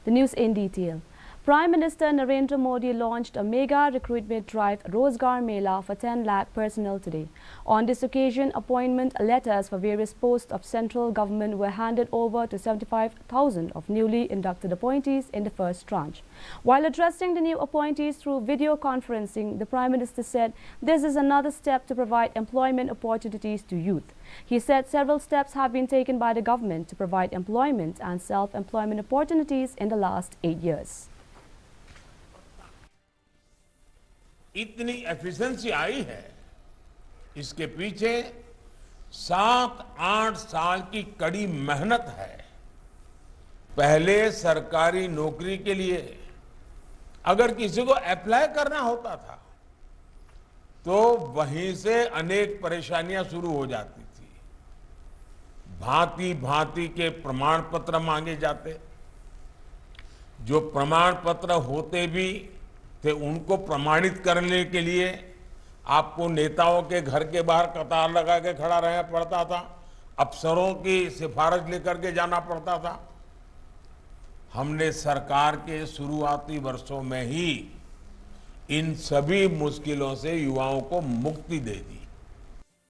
The news in detail. Prime Minister Narendra Modi launched a mega recruitment drive, Rozgar Mela, for 10 lakh personnel today. On this occasion, appointment letters for various posts of central government were handed over to 75,000 of newly inducted appointees in the first tranche. While addressing the new appointees through video conferencing, the Prime Minister said this is another step to provide employment opportunities to youth. He said several steps have been taken by the government to provide employment and self-employment opportunities in the last 8 years. इतनी efficiency आई है, इसके पीछे 7-8 साल की कड़ी मेहनत है। पहले सरकारी नौकरी के लिए अगर किसी को अप्लाई करना होता था तो वहीं से अनेक परेशानियां शुरू हो जाती थी। भांति भांति के प्रमाण पत्र मांगे जाते, जो प्रमाण पत्र होते भी थे उनको प्रमाणित करने के लिए आपको नेताओं के घर के बाहर कतार लगा के खड़ा रहना पड़ता था, अफसरों की सिफारिश लेकर के जाना पड़ता था। हमने सरकार के शुरुआती वर्षों में ही इन सभी मुश्किलों से युवाओं को मुक्ति दे दी।